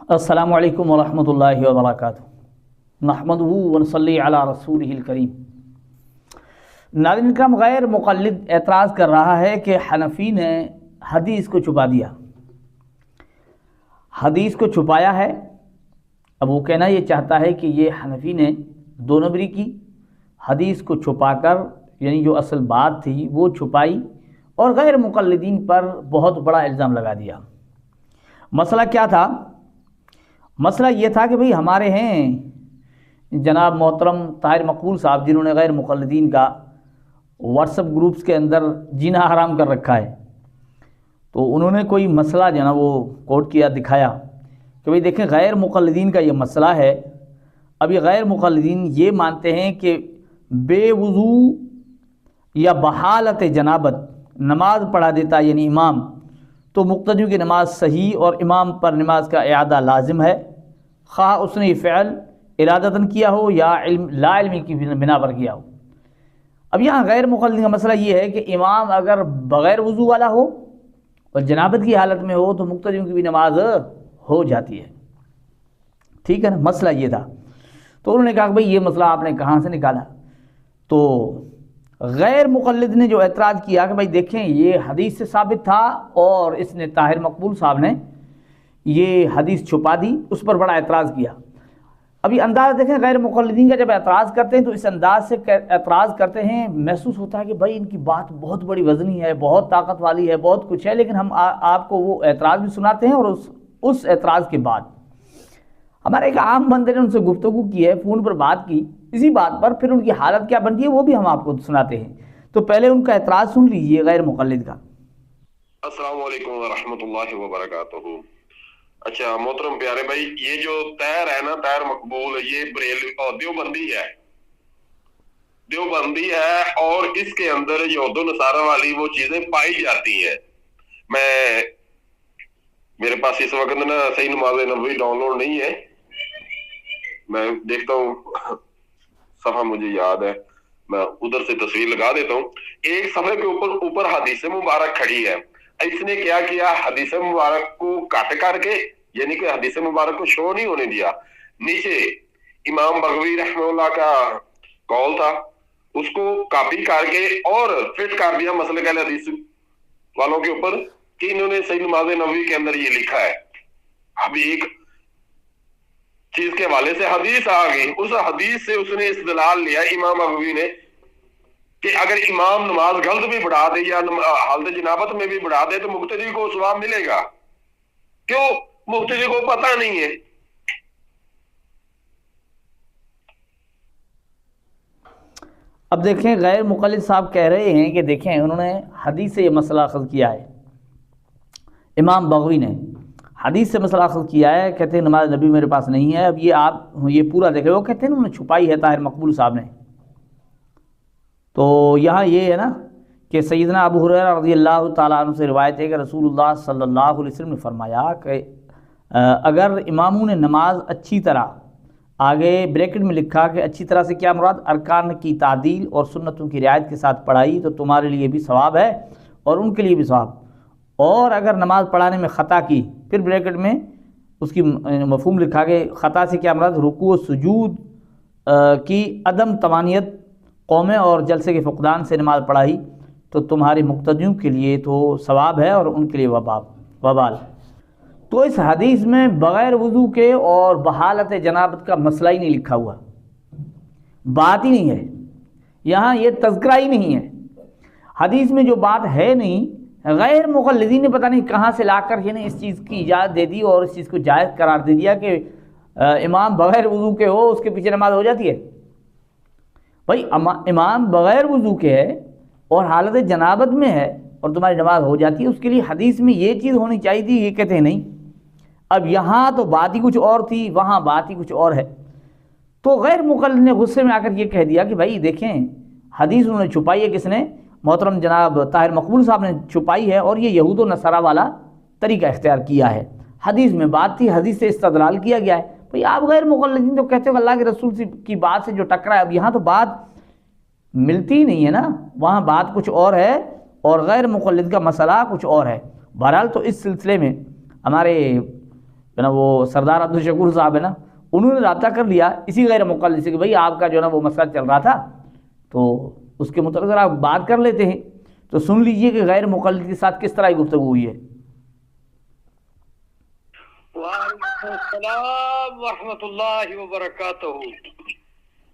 السلام علیکم ورحمۃ اللہ وبرکاتہ۔ نحمدہ ونصلی علی رسولہ الکریم۔ ناظرین کرام، غیر مقلد اعتراض کر رہا ہے کہ حنفی نے حدیث کو چھپا دیا، حدیث کو چھپایا ہے۔ اب وہ کہنا یہ چاہتا ہے کہ یہ حنفی نے دو نمبری کی، حدیث کو چھپا کر، یعنی جو اصل بات تھی وہ چھپائی اور غیر مقلدین پر بہت بڑا الزام لگا دیا۔ مسئلہ کیا تھا؟ مسئلہ یہ تھا کہ بھئی ہمارے ہیں جناب محترم طاہر مقبول صاحب، جنہوں نے غیر مقلدین کا واٹس ایپ گروپس کے اندر جینا حرام کر رکھا ہے، تو انہوں نے کوئی مسئلہ جو ہے نا وہ کوٹ کیا، دکھایا کہ بھئی دیکھیں غیر مقلدین کا یہ مسئلہ ہے۔ اب یہ غیر مقلدین یہ مانتے ہیں کہ بے وضو یا بحالت جنابت نماز پڑھا دیتا یعنی امام، تو مقتدیوں کی نماز صحیح اور امام پر نماز کا اعادہ لازم ہے، خواہ اس نے یہ فعل ارادتاً کیا ہو یا لا علمی کی بنا پر کیا ہو۔ اب یہاں غیر مقلدین کا مسئلہ یہ ہے کہ امام اگر بغیر وضو والا ہو اور جنابت کی حالت میں ہو تو مقتدیوں کی بھی نماز ہو جاتی ہے، ٹھیک ہے نا؟ مسئلہ یہ تھا۔ تو انہوں نے کہا کہ بھئی یہ مسئلہ آپ نے کہاں سے نکالا؟ تو غیر مقلد نے جو اعتراض کیا کہ بھئی دیکھیں یہ حدیث سے ثابت تھا اور اس نے طاہر مقبول صاحب نے یہ حدیث چھپا دی، اس پر بڑا اعتراض کیا۔ اب یہ انداز دیکھیں، غیر مقلدین کا جب اعتراض کرتے ہیں تو اس انداز سے اعتراض کرتے ہیں، محسوس ہوتا ہے کہ بھئی ان کی بات بہت بڑی وزنی ہے، بہت طاقت والی ہے، بہت کچھ ہے، لیکن ہم آپ کو وہ اعتراض بھی سناتے ہیں اور اس اعتراض کے بعد ہمارے ایک عام بندے نے ان سے گفتگو کی ہے، فون پر بات کی اسی بات پر، پھر ان کی حالت کیا بنتی ہے وہ بھی ہم آپ کو سناتے ہیں۔ تو پہلے ان کا اعتراض سن لیجئے غیر مقلد کا۔ السلام علیکم ورحمۃ اللہ وبرکاتہ۔ اچھا محترم پیارے بھائی، یہ جو طاہر ہے نا، طاہر مقبول، یہ بریلوی اور دیوبندی ہے اور اس کے اندر یہود و نصارہ والی وہ چیزیں پائی جاتی ہیں۔ میرے پاس اس وقت نا صحیح نماز نبوی ڈاؤن لوڈ نہیں ہے، میں دیکھتا ہوں صفحہ مجھے یاد ہے، میں ادھر سے تصویر لگا دیتا ہوں۔ ایک صفحے کے اوپر حدیث مبارک کھڑی ہے، اس نے کیا کیا، حدیث مبارک کو کٹ کر کے، یعنی کہ حدیث مبارک کو شو نہیں ہونے دیا، نیچے امام بغوی رحمہ اللہ کا قول تھا، اس کو کاپی کر کے اور فٹ کر دیا مسئلہ اہل حدیث والوں کے اوپر کہ انہوں نے صحیح نماز نبوی کے اندر یہ لکھا ہے۔ اب ایک چیز کے حوالے سے حدیث آ گئی، اس حدیث سے اس نے استدلال لیا امام بغوی نے کہ اگر امام نماز غلط بھی پڑھا دے یا حالت جنابت میں بھی پڑھا دے تو مقتدی کو ثواب ملے گا۔ کیوں؟ مقتدی کو پتہ نہیں ہے۔ اب دیکھیں غیر مقلد صاحب کہہ رہے ہیں کہ دیکھیں انہوں نے حدیث سے یہ مسئلہ اخذ کیا ہے، امام بغوی نے حدیث سے مسئلہ اخذ کیا ہے، کہتے ہیں نماز نبی میرے پاس نہیں ہے۔ اب یہ آپ یہ پورا دیکھیں، وہ کہتے ہیں انہوں نے چھپائی ہے طاہر مقبول صاحب نے۔ تو یہاں یہ ہے نا کہ سیدنا ابو ہریرہ رضی اللہ تعالیٰ عنہ سے روایت ہے کہ رسول اللہ صلی اللہ علیہ وسلم نے فرمایا کہ اگر اماموں نے نماز اچھی طرح، آگے بریکٹ میں لکھا کہ اچھی طرح سے کیا مراد، ارکان کی تعدیل اور سنتوں کی رعایت کے ساتھ پڑھائی تو تمہارے لیے بھی ثواب ہے اور ان کے لیے بھی ثواب، اور اگر نماز پڑھانے میں خطا کی، پھر بریکٹ میں اس کی مفہوم لکھا کہ خطا سے کیا مراد، رکوع و سجود کی عدم توانیت، قومیں اور جلسے کے فقدان سے نماز پڑھائی تو تمہارے مقتدیوں کے لیے تو ثواب ہے اور ان کے لیے وبال۔ تو اس حدیث میں بغیر وضو کے اور بحالت جنابت کا مسئلہ ہی نہیں لکھا ہوا، بات ہی نہیں ہے، یہاں یہ تذکرہ ہی نہیں ہے۔ حدیث میں جو بات ہے نہیں، غیر مقلدین نے پتہ نہیں کہاں سے لا کر اس چیز کی اجازت دے دی اور اس چیز کو جائز قرار دے دیا کہ امام بغیر وضو کے ہو اس کے پیچھے نماز ہو جاتی ہے۔ بھائی امام بغیر وضو کے ہے اور حالت جنابت میں ہے اور تمہاری نماز ہو جاتی ہے، اس کے لیے حدیث میں یہ چیز ہونی چاہیے تھی، یہ کہتے ہیں نہیں۔ اب یہاں تو بات ہی کچھ اور تھی، وہاں بات ہی کچھ اور ہے۔ تو غیر مقلد نے غصے میں آ کر یہ کہہ دیا کہ بھائی دیکھیں حدیث انہوں نے چھپائی ہے، کس نے؟ محترم جناب طاہر مقبول صاحب نے چھپائی ہے، اور یہ یہود و نصارہ والا طریقہ اختیار کیا ہے۔ حدیث میں بات تھی، حدیث سے استدلال کیا گیا ہے۔ بھئی آپ غیر مقلدین تو کہتے ہو اللہ کے رسول کی بات سے جو ٹکرا ہے، اب یہاں تو بات ملتی ہی نہیں ہے نا، وہاں بات کچھ اور ہے اور غیر مقلد کا مسئلہ کچھ اور ہے۔ بہرحال تو اس سلسلے میں ہمارے نا وہ سردار عبدالشکور صاحب ہے نا، انہوں نے رابطہ کر لیا اسی غیر مقلد سے کہ بھئی آپ کا جو ہے نا وہ مسئلہ چل رہا تھا تو اس کے متعلق ذرا آپ بات کر لیتے ہیں، تو سن لیجئے کہ غیر مقلد کے ساتھ کس طرح کی گفتگو ہوئی ہے۔ وعلیکم السلام ورحمۃ اللہ وبرکاتہ۔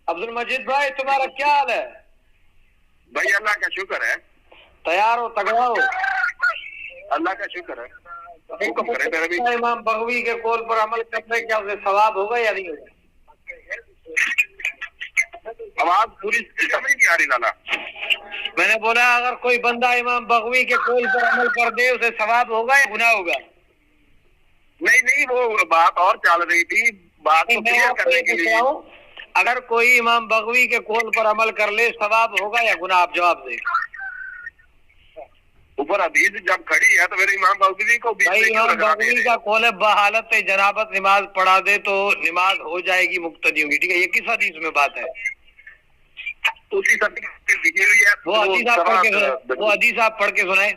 عبد المجید بھائی تمہارا کیا حال ہے؟ بھائی اللہ کا شکر ہے، تیار ہو، تگڑا ہو؟ اللہ کا شکر ہے، حکم کرے میرے بھی۔ امام بغوی کے قول پر عمل کرنے کا ثواب ہوگا یا نہیں ہوگا؟ آواز پوری سمجھ نہیں آ رہی لالا۔ میں نے بولا اگر کوئی بندہ امام بغوی کے قول پر عمل کر دے اسے ثواب ہوگا یا گناہ ہوگا؟ نہیں وہ بات اور چل رہی تھی، بات کو میں کلیئر آپ کو کرنے یہ کے پوچھ لیے۔ رہا ہوں اگر کوئی امام بغوی کے قول پر عمل کر لے ثواب ہوگا یا گناہ؟ آپ جواب دیں۔ اوپر حدیث جب کھڑی ہے تو میرے امام بغوی کو بیچ بھائی میں کیوں امام لگا دے بغوی رہے؟ کا قول ہے بحالت جنابت نماز پڑھا دے تو نماز ہو جائے گی مقتدیوں کی، ٹھیک ہے؟ یہ کس حدیث میں بات ہے؟ اسی سرٹیفکیٹ لکھی ہوئی ہے، وہ حدیث آپ پڑھ کے سنائیں، وہ حدیث آپ پڑھ کے سنائیں۔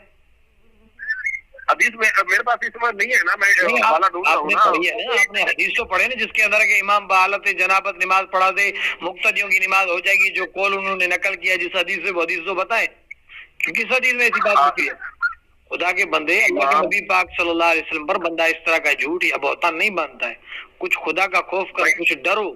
حدیث میں میرے پاس اس وقت نہیں ہے نا، میں نہیں، حوالہ ڈھونڈ رہا آپ ہوں نے نا۔ پڑھی ہے نا، آپ نے حدیث تو پڑھے نا جس کے اندر ہے کہ امام بحالت جنابت نماز پڑھا دے مقتدیوں کی نماز ہو جائے گی، جو قول انہوں نے نقل کیا جس حدیث سے، وہ حدیث تو بتائیں کہ کس حدیث میں ایسی بات لکھی ہے؟ خدا کے بندے، اللہ کے نبی پاک صلی اللہ علیہ وسلم پر بندہ اس طرح کا جھوٹ یا بہتان نہیں باندھتا ہے، کچھ خدا کا خوف کر، کچھ ڈرو۔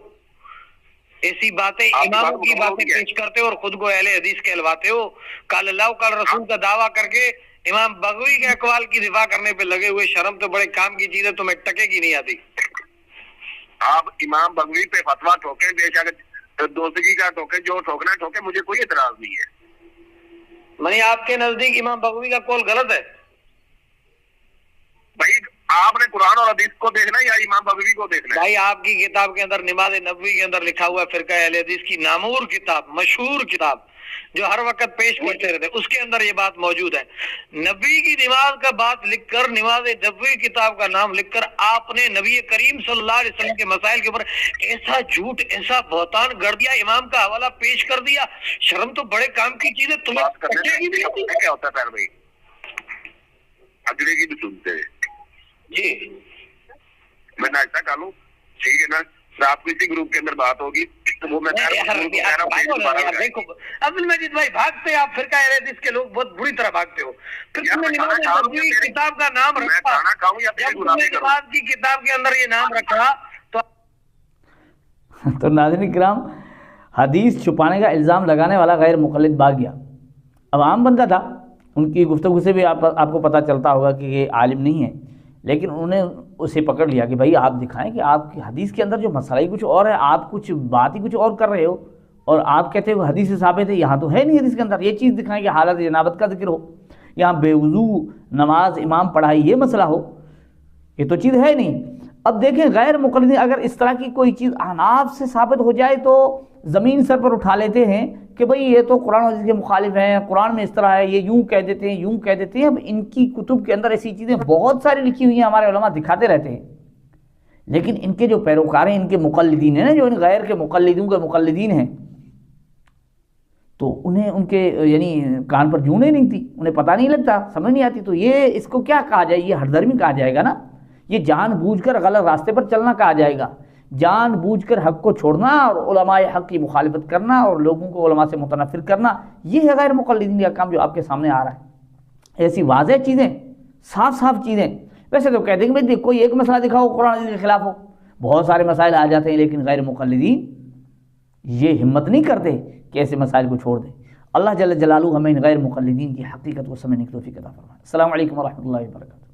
ایسی باتیں اماموں کی باتیں پیش کرتے ہو اور خود کو اہل حدیث کہلواتے ہو، قال اللہ قال رسول کا دعویٰ کر کے امام بغوی کے اقوال کی دفاع کرنے پہ لگے ہوئے، شرم تو بڑے کام کی چیز ہے، تمہیں ٹکے کی نہیں آتی۔ آپ امام بغوی پہ فتویٰ ٹھوکیں، بے شک دوستگی کا ٹھوکیں، جو ٹھوکنا ٹھوکیں، مجھے کوئی اعتراض نہیں ہے۔ منی آپ کے نزدیک امام بغوی کا قول غلط ہے؟ بھائی آپ نے قرآن اور حدیث کو دیکھنا ہے یا امام بغوی کو دیکھنا ہے؟ بھائی آپ کی کتاب کے اندر نماز نبوی کے اندر لکھا ہوا ہے، فرقہ اہل حدیث کی نامور کتاب، مشہور کتاب جو ہر وقت پیش کرتے رہتے، اس کے اندر یہ بات موجود ہے۔ نبی کی نماز کا بات لکھ کر، نماز نبوی کتاب کا نام لکھ کر آپ نے نبی کریم صلی اللہ علیہ وسلم کے مسائل کے اوپر ایسا جھوٹ، ایسا بہتان گڑھ دیا، امام کا حوالہ پیش کر دیا، شرم تو بڑے کام کی چیز ہے، تمہیں بات کرنے پٹے گی نہیں؟ میں کیا ہوتا ہے پیر بھائی، اگلے کی بھی سنتے ہیں جی میں ناشتہ کھا لوں، ٹھیک ہے نا؟ رات کو اسی گروپ کے اندر بات ہوگی تو وہ میں دیکھو عبد المجید بھائی، بھاگتے آپ فرقہ اہل حدیث کے لوگ بہت بری طرح بھاگتے ہو، پھر تم نے نماز نبوی کتاب کا نام میں رکھا، کھانا کھاؤں یا جب پھر تم گناہ نے کروں؟ نماز کی کتاب کے اندر یہ نام رکھا تو ناظرین کرام، حدیث چھپانے کا الزام لگانے والا غیر مقلد بھاگ گیا۔ اب عام بندہ تھا، ان کی گفتگو سے بھی آپ کو پتہ چلتا ہوگا کہ یہ عالم نہیں ہے، لیکن انہوں نے اسے پکڑ لیا کہ بھائی آپ دکھائیں کہ آپ کی حدیث کے اندر جو مسئلہ ہی کچھ اور ہے، آپ کچھ بات ہی کچھ اور کر رہے ہو، اور آپ کہتے ہو حدیث سے ثابت ہے، یہاں تو ہے نہیں حدیث کے اندر یہ چیز، دکھائیں کہ حالت جنابت کا ذکر ہو، یہاں بے وضو نماز امام پڑھائی یہ مسئلہ ہو، یہ تو چیز ہے نہیں۔ اب دیکھیں غیر مقلدین اگر اس طرح کی کوئی چیز احناف سے ثابت ہو جائے تو زمین سر پر اٹھا لیتے ہیں کہ بھئی یہ تو قرآن و حدیث کے مخالف ہیں، قرآن میں اس طرح ہے، یہ یوں کہہ دیتے ہیں، یوں کہہ دیتے ہیں۔ اب ان کی کتب کے اندر ایسی چیزیں بہت ساری لکھی ہوئی ہیں، ہمارے علماء دکھاتے رہتے ہیں، لیکن ان کے جو پیروکار ہیں، ان کے مقلدین ہیں نا، جو ان غیر کے مقلدوں کے مقلدین ہیں، تو انہیں ان کے یعنی کان پر جوں نہیں تھی، انہیں پتہ نہیں لگتا، سمجھ نہیں آتی، تو یہ اس کو کیا کہا جائے؟ یہ ہٹ درمی کہا جائے گا نا، یہ جان بوجھ کر غلط راستے پر چلنا کہا جائے گا، جان بوجھ کر حق کو چھوڑنا اور علماء حق کی مخالفت کرنا اور لوگوں کو علماء سے متنفر کرنا، یہ ہے غیر مقلدین کا کام جو آپ کے سامنے آ رہا ہے۔ ایسی واضح چیزیں، صاف صاف چیزیں، ویسے تو کہتے ہیں کہ بھائی کوئی ایک مسئلہ دکھاؤ قرآن حدیث کے خلاف ہو، بہت سارے مسائل آ جاتے ہیں، لیکن غیر مقلدین یہ ہمت نہیں کرتے کہ ایسے مسائل کو چھوڑ دیں۔ اللہ جل جلالہ ہمیں ان غیر مقلدین کی حقیقت کو سمجھنے کی توفیق عطا فرمائے۔ السلام علیکم ورحمۃ اللہ وبرکاتہ۔